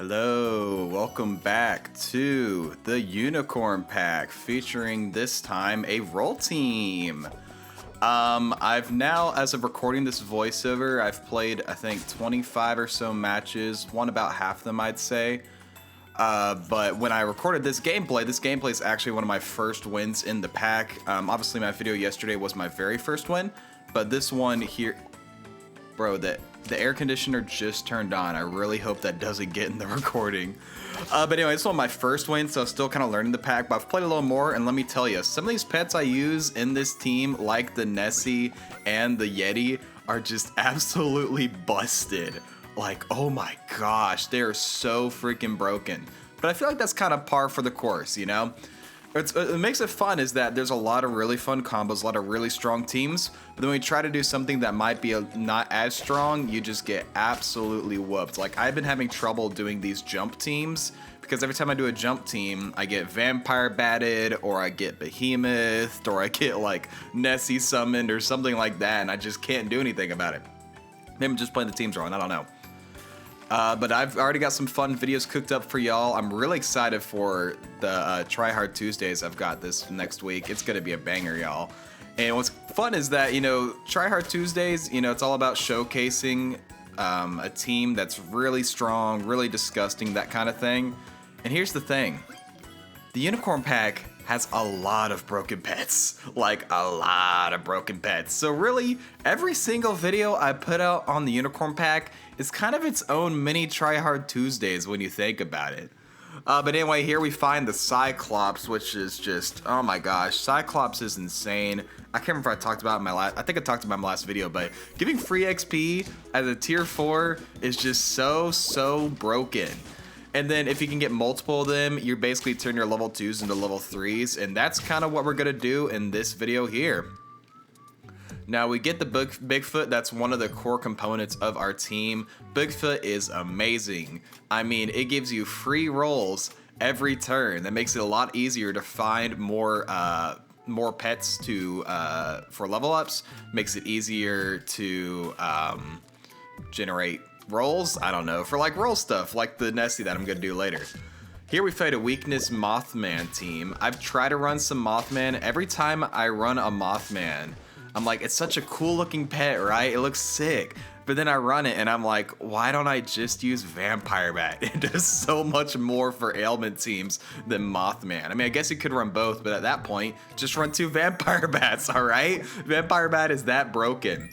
Hello, welcome back to the Unicorn Pack, featuring this time a roll team. I've now, as of recording this voiceover, I've played, I think, 25 or so matches, won about half of them, I'd say. But when I recorded this gameplay is actually one of my first wins in the pack. Obviously, my video yesterday was my very first win, but this one here... Bro, the air conditioner just turned on. I really hope that doesn't get in the recording. But anyway, this is one of my first wins, so still kind of learning the pack, but I've played a little more, and let me tell you, some of these pets I use in this team, like the Nessie and the Yeti, are just absolutely busted. Like, oh my gosh, they are so freaking broken. But I feel like that's kind of par for the course, you know? What makes it fun is that there's a lot of really fun combos, a lot of really strong teams, but then when we try to do something that might be not as strong, you just get absolutely whooped. Like, I've been having trouble doing these jump teams, because every time I do a jump team, I get vampire batted, or I get behemoth, or I get like Nessie summoned, or something like that, and I just can't do anything about it. Maybe I'm just playing the teams wrong, I don't know. But I've already got some fun videos cooked up for y'all. I'm really excited for the Try Hard Tuesdays I've got this next week. It's going to be a banger, y'all. And what's fun is that, you know, Try Hard Tuesdays, you know, it's all about showcasing a team that's really strong, really disgusting, that kind of thing. And here's the thing. The Unicorn Pack has a lot of broken pets, like a lot of broken pets. So really, every single video I put out on the Unicorn Pack is kind of its own mini Try Hard Tuesdays when you think about it. But anyway, here we find the Cyclops, which is just, oh my gosh, Cyclops is insane. I can't remember if I talked about it in my last, I think I talked about it in my last video, but giving free XP as a tier 4 is just so broken. And then if you can get multiple of them, you basically turn your level 2s into level 3s, and that's kind of what we're gonna do in this video here. Now we get the Bigfoot, that's one of the core components of our team. Bigfoot is amazing. I mean, it gives you free rolls every turn. That makes it a lot easier to find more pets to for level ups. Makes it easier to generate rolls, I don't know, for like roll stuff, like the Nessie that I'm gonna do later. Here we fight a weakness Mothman team. I've tried to run some Mothman. Every time I run a Mothman, I'm like, it's such a cool looking pet, right? It looks sick. But then I run it and I'm like, why don't I just use Vampire Bat? It does so much more for ailment teams than Mothman. I mean, I guess you could run both, but at that point, just run 2 Vampire Bats, all right? Vampire Bat is that broken.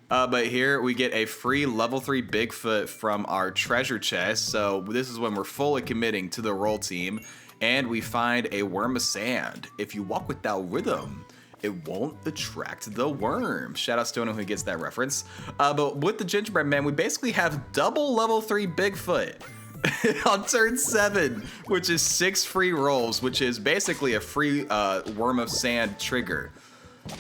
But here we get a free level 3 Bigfoot from our treasure chest. So this is when we're fully committing to the roll team. And we find a worm of sand. If you walk without rhythm, it won't attract the worm. Shout out to anyone who gets that reference. But with the gingerbread man, we basically have double level 3 Bigfoot on turn 7, which is 6 free rolls, which is basically a free worm of sand trigger.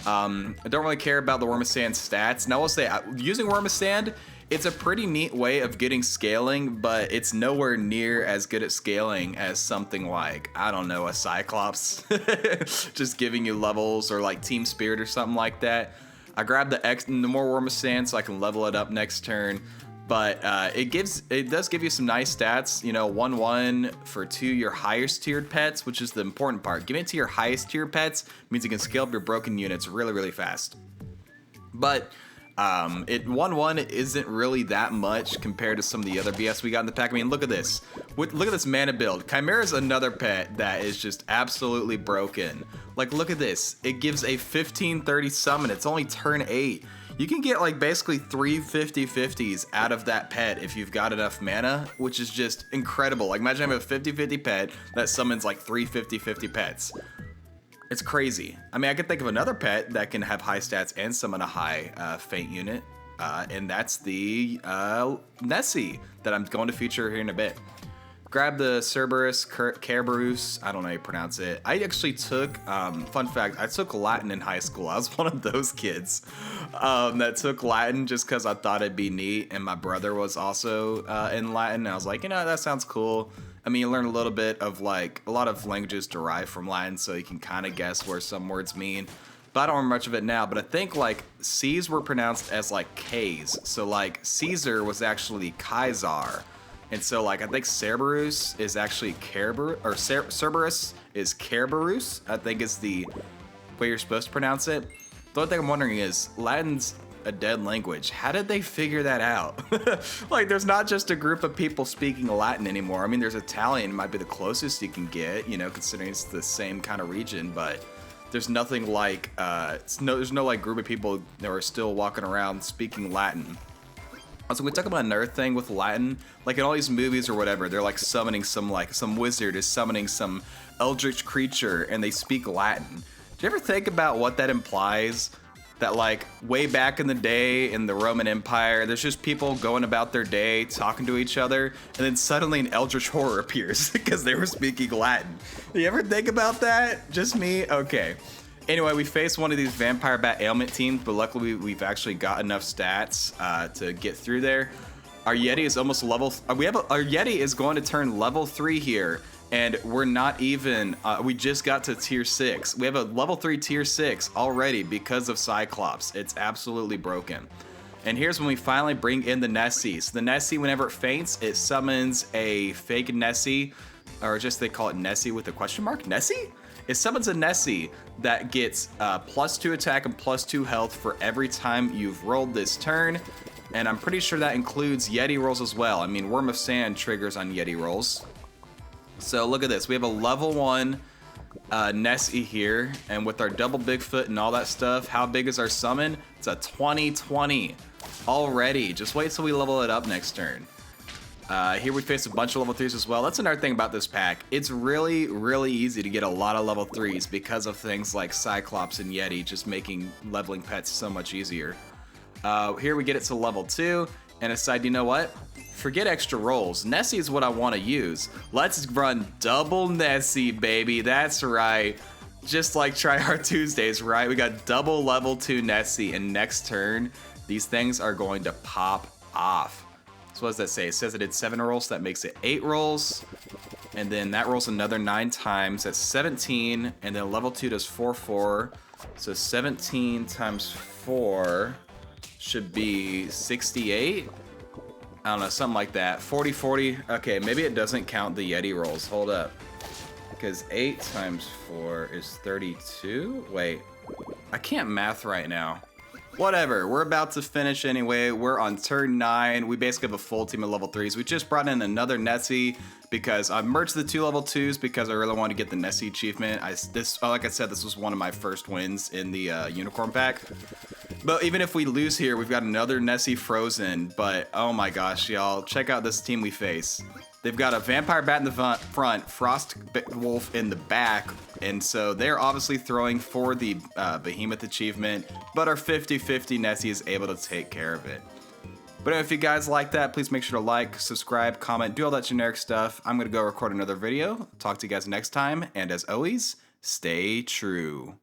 I don't really care about the Worm of Sand stats. Now, I will say, using Worm of Sand, it's a pretty neat way of getting scaling, but it's nowhere near as good at scaling as something like, I don't know, a Cyclops. Just giving you levels, or like Team Spirit or something like that. I grabbed the more Worm of Sand so I can level it up next turn. But it does give you some nice stats, you know, 1/1 for 2 your highest tiered pets, which is the important part. Giving it to your highest tier pets means you can scale up your broken units really fast. But 1/1 isn't really that much compared to some of the other BS we got in the pack. I mean, look at this. Look at this mana build. Chimera's another pet that is just absolutely broken. Like, look at this. It gives a 15/30 summon. It's only turn 8. You can get like basically 3 50/50s out of that pet if you've got enough mana, which is just incredible. Like, imagine having a 50/50 pet that summons like 3 50/50 pets. It's crazy. I mean, I could think of another pet that can have high stats and summon a high faint unit, and that's the Nessie that I'm going to feature here in a bit. Grab the Cerberus, Kerberos, I don't know how you pronounce it. I actually took, fun fact, I took Latin in high school. I was one of those kids that took Latin just because I thought it'd be neat, and my brother was also in Latin. And I was like, you know, that sounds cool. I mean, you learn a little bit of like, a lot of languages derive from Latin, so you can kind of guess where some words mean. But I don't remember much of it now, but I think like C's were pronounced as like K's. So like Caesar was actually Kaisar. And so, like, I think Cerberus is actually Kerber, or Cerberus is Kerberus, I think is the way you're supposed to pronounce it. The only thing I'm wondering is, Latin's a dead language. How did they figure that out? Like, there's not just a group of people speaking Latin anymore. I mean, there's Italian, might be the closest you can get, you know, considering it's the same kind of region, but there's nothing like, there's no like group of people that are still walking around speaking Latin. Also, we talk about another thing with Latin, like in all these movies or whatever, they're like summoning some wizard is summoning some eldritch creature and they speak Latin. Do you ever think about what that implies? That like way back in the day in the Roman Empire, there's just people going about their day, talking to each other, and then suddenly an eldritch horror appears because they were speaking Latin. You ever think about that? Just me? Okay. Anyway, we faced one of these vampire bat ailment teams, but luckily we've actually got enough stats to get through there. Our Yeti is almost level. Our Yeti is going to turn level 3 here. And we're not even, we just got to tier 6. We have a level 3 tier 6 already because of Cyclops. It's absolutely broken. And here's when we finally bring in the Nessie. So the Nessie, whenever it faints, it summons a fake Nessie, or just they call it Nessie with a question mark. Nessie? It summons a Nessie that gets +2 attack and +2 health for every time you've rolled this turn. And I'm pretty sure that includes Yeti rolls as well. I mean, Worm of Sand triggers on Yeti rolls. So look at this, we have a level 1 Nessie here, and with our double Bigfoot and all that stuff, how big is our summon? It's a 20/20 already. Just wait till we level it up next turn. Here we face a bunch of level 3s as well. That's another thing about this pack. It's really, really easy to get a lot of level 3s because of things like Cyclops and Yeti just making leveling pets so much easier. Here we get it to level 2, and decide, you know what? Forget extra rolls. Nessie is what I want to use. Let's run double Nessie, baby. That's right. Just like Try Hard Tuesdays, right? We got double level 2 Nessie, and next turn, these things are going to pop off. So what does that say? It says it did 7 rolls, so that makes it 8 rolls. And then that rolls another 9 times. That's 17, and then level 2 does 4/4. So 17 times 4 should be 68. I don't know, something like that. 40/40. Okay, maybe it doesn't count the Yeti rolls. Hold up. Because 8 times 4 is 32? Wait, I can't math right now. Whatever, we're about to finish anyway. We're on turn 9. We basically have a full team of level 3s. We just brought in another Nessie because I merged the 2 level 2s because I really wanted to get the Nessie achievement. Like I said, this was one of my first wins in the Unicorn pack. But even if we lose here, we've got another Nessie frozen. But oh my gosh, y'all, check out this team we face. They've got a Vampire Bat in the front, Frost Wolf in the back, and so they're obviously throwing for the Behemoth achievement, but our 50/50 Nessie is able to take care of it. But if you guys like that, please make sure to like, subscribe, comment, do all that generic stuff. I'm going to go record another video. Talk to you guys next time, and as always, stay true.